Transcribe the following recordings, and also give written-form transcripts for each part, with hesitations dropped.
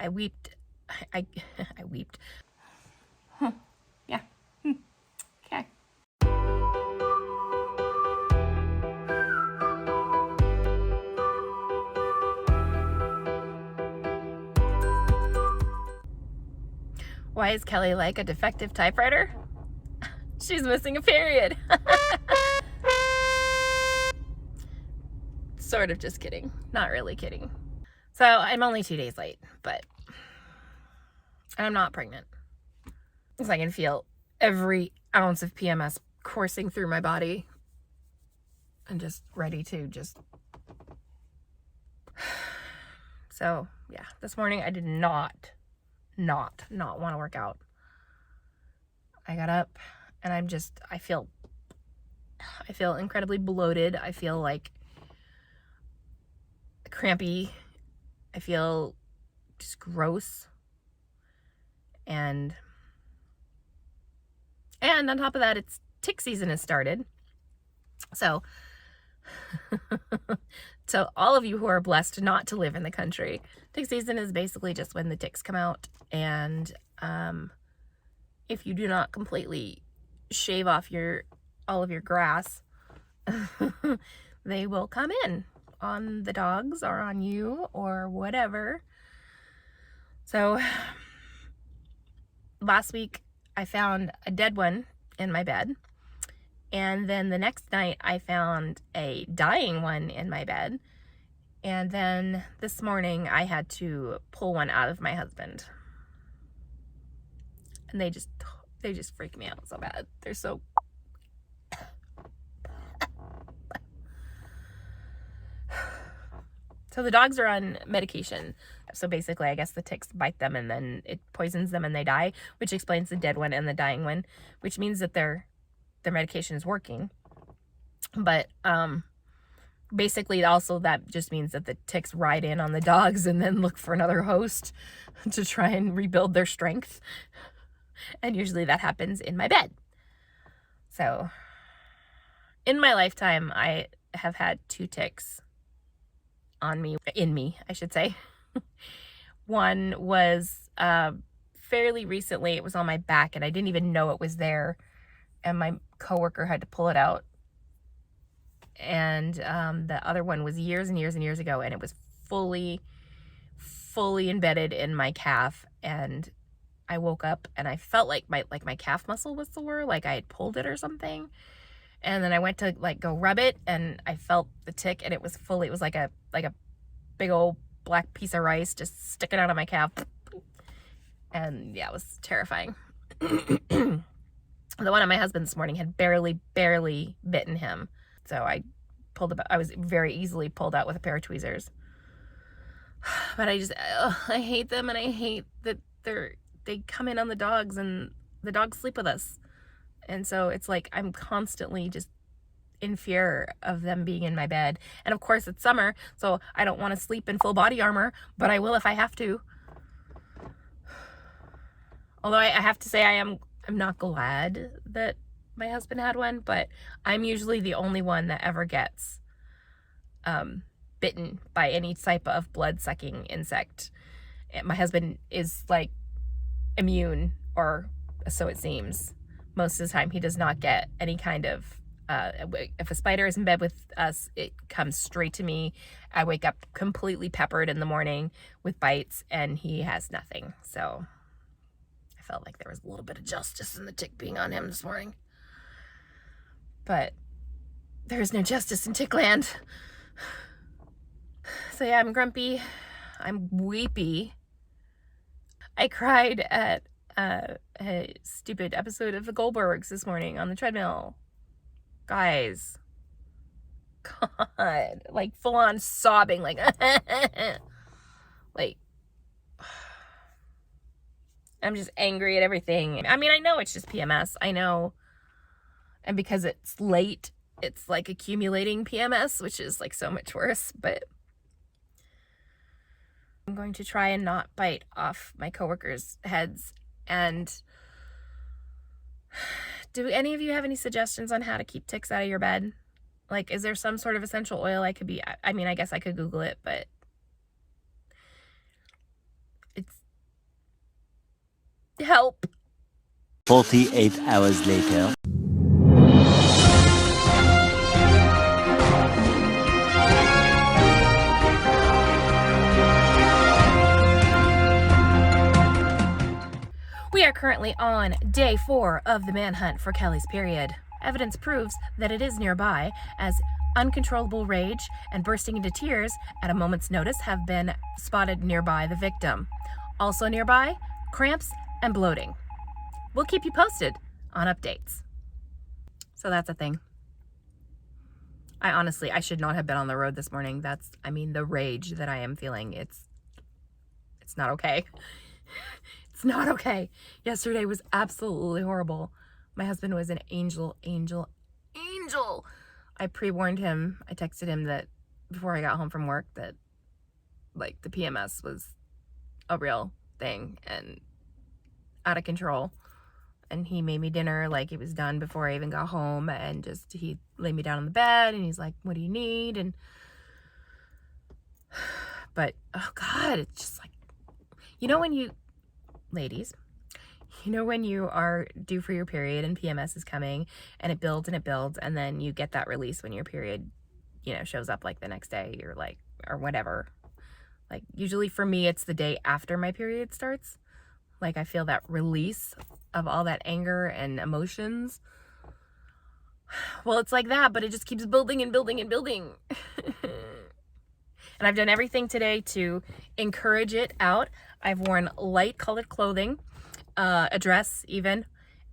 I weeped. I weeped. Yeah. Okay. Why is Kelly like a defective typewriter? She's missing a period. Sort of just kidding. Not really kidding. So I'm only 2 days late, but I'm not pregnant. Because I can feel every ounce of PMS coursing through my body. And just ready to just... So, yeah. This morning I did not want to work out. I got up and I feel incredibly bloated. I feel like crampy. I feel just gross. And on top of that, it's tick season has started. So so all of you who are blessed not to live in the country, tick season is basically just when the ticks come out, and if you do not completely shave off all of your grass, they will come in on the dogs or on you or whatever. So last week I found a dead one in my bed. And then the next night I found a dying one in my bed. And then this morning I had to pull one out of my husband. And they just freak me out so bad. They're so... So the dogs are on medication. So basically, I guess the ticks bite them and then it poisons them and they die, which explains the dead one and the dying one, which means that their medication is working. But basically also that just means that the ticks ride in on the dogs and then look for another host to try and rebuild their strength. And usually that happens in my bed. So in my lifetime, I have had 2 ticks in me, I should say. One was fairly recently. It was on my back and I didn't even know it was there. And my coworker had to pull it out. And the other one was years and years and years ago, and it was fully embedded in my calf. And I woke up and I felt like my calf muscle was sore, like I had pulled it or something. And then I went to go rub it, and I felt the tick, and it was like a big old black piece of rice just sticking out of my calf. And yeah, it was terrifying. The one on my husband this morning had barely bitten him. So I was very easily pulled out with a pair of tweezers. But I hate them, and I hate that they come in on the dogs, and the dogs sleep with us. And so it's like I'm constantly just in fear of them being in my bed. And of course it's summer, so I don't want to sleep in full body armor, but I will if I have to. Although I have to say I'm not glad that my husband had one, but I'm usually the only one that ever gets bitten by any type of blood-sucking insect. My husband is immune, or so it seems. Most of the time he does not get any kind of if a spider is in bed with us, it comes straight to me. I wake up completely peppered in the morning with bites, and he has nothing. So I felt like there was a little bit of justice in the tick being on him this morning. But there is no justice in Tickland. So yeah, I'm grumpy. I'm weepy. I cried at a stupid episode of The Goldbergs this morning on the treadmill. Guys. God. Full on sobbing. I'm just angry at everything. I mean, I know it's just PMS. I know. And because it's late, it's accumulating PMS, which is so much worse. But I'm going to try and not bite off my coworkers' heads. And do any of you have any suggestions on how to keep ticks out of your bed? Is there some sort of essential oil I guess I could Google it, but it's Help. 48 hours later. We are currently on day 4 of the manhunt for Kelly's period. Evidence proves that it is nearby, as uncontrollable rage and bursting into tears at a moment's notice have been spotted nearby the victim. Also nearby, cramps and bloating. We'll keep you posted on updates. So that's a thing. I should not have been on the road this morning. The rage that I am feeling, it's not okay. It's not okay. Yesterday was absolutely horrible. My husband was an angel. I pre-warned him. I texted him that before I got home from work that the PMS was a real thing and out of control. And he made me dinner it was done before I even got home, and he laid me down on the bed and he's like, "What do you need?" But oh God, it's just when you ladies, when you are due for your period and PMS is coming and it builds and then you get that release when your period, shows up the next day, you're or whatever. Usually for me, it's the day after my period starts. I feel that release of all that anger and emotions. Well, it's like that, but it just keeps building and building and building. And I've done everything today to encourage it out. I've worn light colored clothing, a dress even,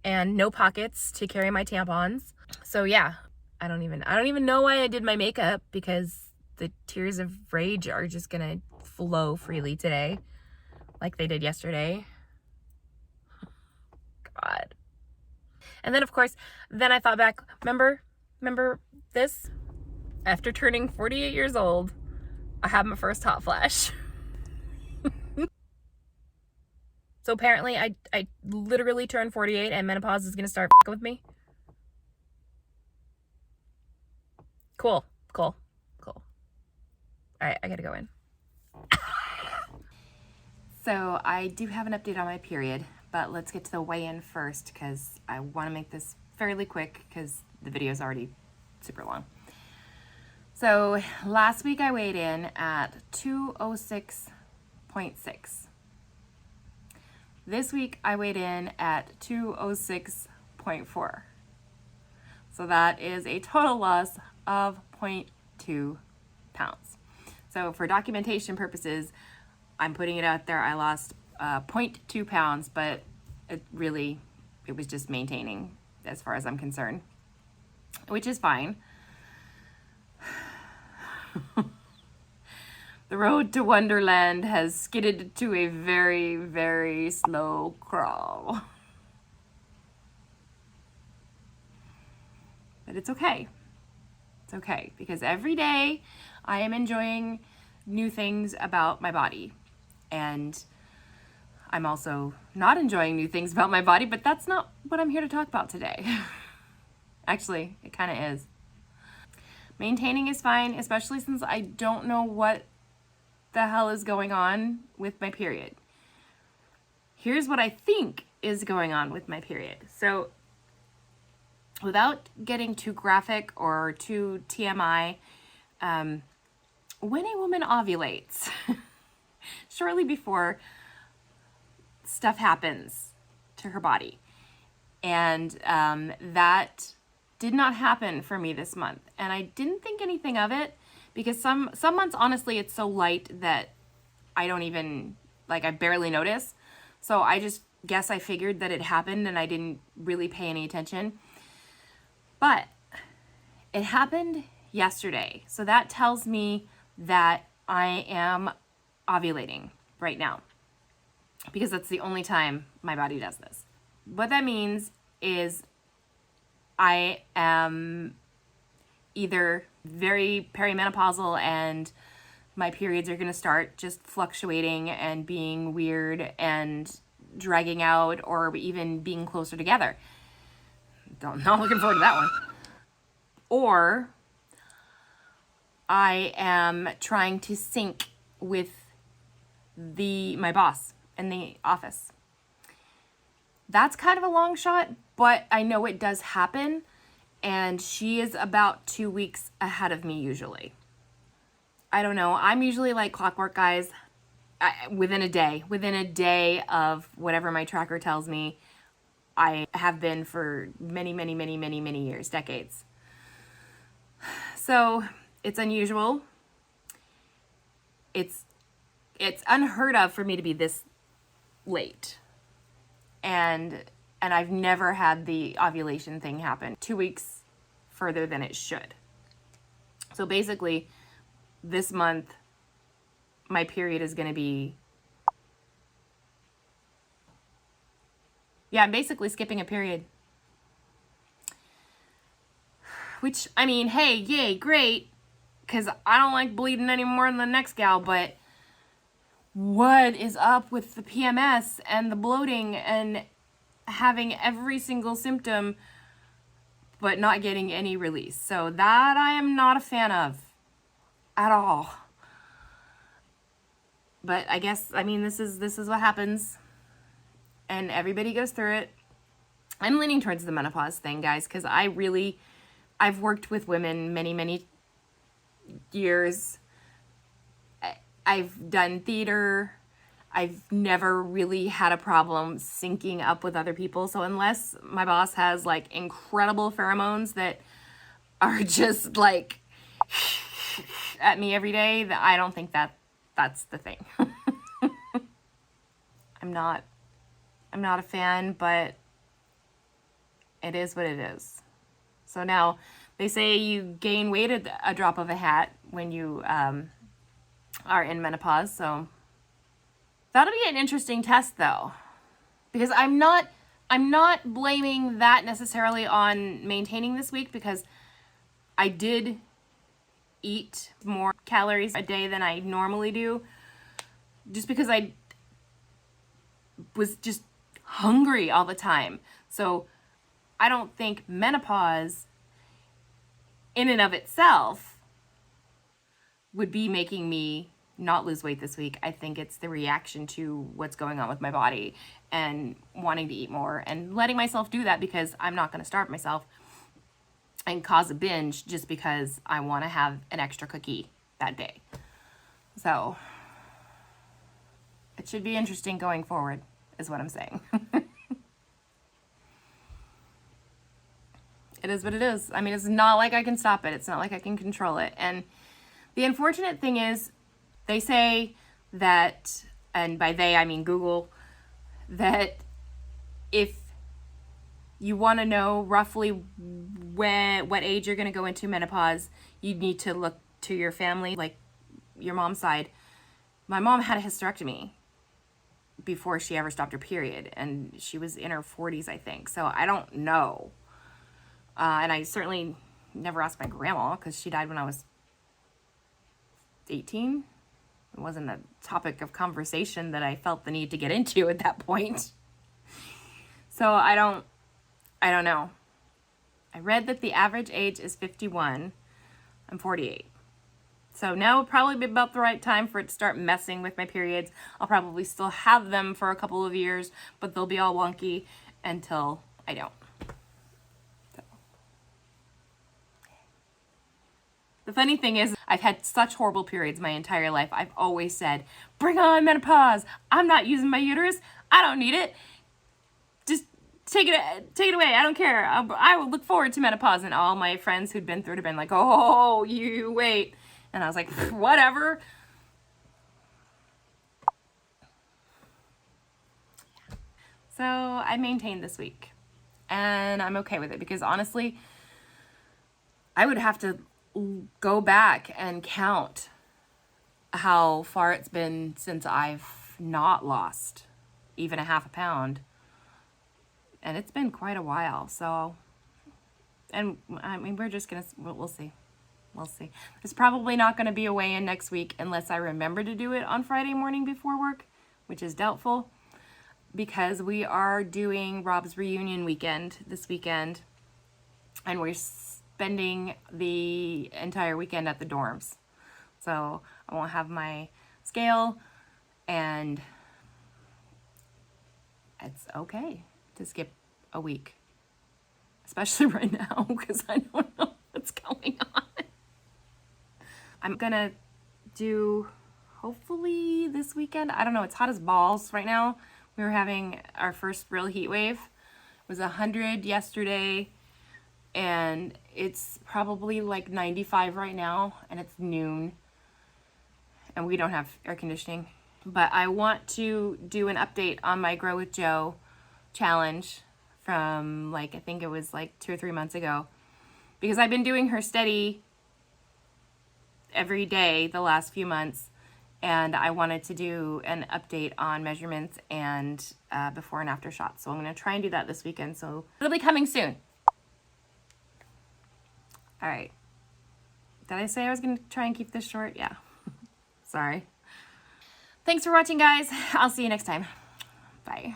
and no pockets to carry my tampons. So yeah, I don't even know why I did my makeup, because the tears of rage are just gonna flow freely today, like they did yesterday. God. And then of course, I thought back, remember this? After turning 48 years old, I had my first hot flash. So apparently I literally turned 48 and menopause is going to start with me. Cool. All right, I got to go in. So I do have an update on my period, but let's get to the weigh-in first, because I want to make this fairly quick because the video is already super long. So last week I weighed in at 206.6. This week I weighed in at 206.4. So that is a total loss of 0.2 pounds. So for documentation purposes, I'm putting it out there. I lost 0.2 pounds, but it was just maintaining as far as I'm concerned, which is fine. The road to Wonderland has skidded to a very, very slow crawl. But it's okay. It's okay, because every day I am enjoying new things about my body. And I'm also not enjoying new things about my body, but that's not what I'm here to talk about today. Actually, it kind of is. Maintaining is fine, especially since I don't know what the hell is going on with my period. Here's what I think is going on with my period. So without getting too graphic or too TMI, when a woman ovulates, shortly before stuff happens to her body, and that did not happen for me this month, and I didn't think anything of it, because some months, honestly, it's so light that I don't even, I barely notice. So I just guess I figured that it happened and I didn't really pay any attention. But it happened yesterday. So that tells me that I am ovulating right now, because that's the only time my body does this. What that means is I am either very perimenopausal and my periods are going to start just fluctuating and being weird and dragging out, or even being closer together. Not looking forward to that one. Or I am trying to sync with my boss in the office. That's kind of a long shot, but I know it does happen. And she is about 2 weeks ahead of me usually. I don't know. I'm usually like clockwork, guys. Within a day of whatever my tracker tells me, I have been for many, many, many, many, many years, decades. So it's unusual. It's unheard of for me to be this late. And I've never had the ovulation thing happen 2 weeks further than it should. So basically, this month, my period is going to be, I'm basically skipping a period. Which, I mean, hey, yay, great, because I don't like bleeding any more than the next gal, but what is up with the PMS and the bloating and having every single symptom but not getting any release? So that I am not a fan of at all. But I guess, I mean, this is what happens, and everybody goes through it. I'm leaning towards the menopause thing, guys, because I've worked with women many, many years. I've done theater. I've never really had a problem syncing up with other people. So unless my boss has like incredible pheromones that are just like at me every day, that I don't think that's the thing. I'm not a fan, but it is what it is. So now they say you gain weight at a drop of a hat when you are in menopause. So that'll be an interesting test, though, because I'm not blaming that necessarily on maintaining this week, because I did eat more calories a day than I normally do, just because I was just hungry all the time. So I don't think menopause in and of itself would be making me not lose weight this week. I think it's the reaction to what's going on with my body and wanting to eat more and letting myself do that, because I'm not going to starve myself and cause a binge just because I want to have an extra cookie that day. So it should be interesting going forward, is what I'm saying. It is what it is. I mean, it's not like I can stop it. It's not like I can control it. And the unfortunate thing is, they say that, and by they I mean Google, that if you want to know roughly what age you're going to go into menopause, you need to look to your family, like your mom's side. My mom had a hysterectomy before she ever stopped her period, and she was in her 40s, I think. So I don't know. And I certainly never asked my grandma, because she died when I was 18. It wasn't a topic of conversation that I felt the need to get into at that point. So I don't know. I read that the average age is 51. I'm 48. So now would probably be about the right time for it to start messing with my periods. I'll probably still have them for a couple of years, but they'll be all wonky until I don't. The funny thing is, I've had such horrible periods my entire life. I've always said, bring on menopause. I'm not using my uterus. I don't need it. Just take it away. I don't care. I will look forward to menopause. And all my friends who'd been through it have been like, oh, you wait. And I was like, whatever. So I maintained this week. And I'm okay with it, because honestly, I would have to go back and count how far it's been since I've not lost even a half a pound, and it's been quite a while. So, and I mean, we're just gonna, we'll see. There's probably not going to be a weigh-in next week unless I remember to do it on Friday morning before work, which is doubtful, because we are doing Rob's reunion weekend this weekend, and we're spending the entire weekend at the dorms. So I won't have my scale, and it's okay to skip a week, especially right now because I don't know what's going on. I'm gonna do hopefully this weekend. I don't know, it's hot as balls right now. We were having our first real heat wave. It was 100 yesterday, and it's probably like 95 right now, and it's noon, and we don't have air conditioning. But I want to do an update on my Grow with Joe challenge from like, I think it was like 2 or 3 months ago, because I've been doing her steady every day the last few months, and I wanted to do an update on measurements and before and after shots. So I'm going to try and do that this weekend. So it'll be coming soon. All right. Did I say I was going to try and keep this short? Yeah. Sorry. Thanks for watching, guys. I'll see you next time. Bye.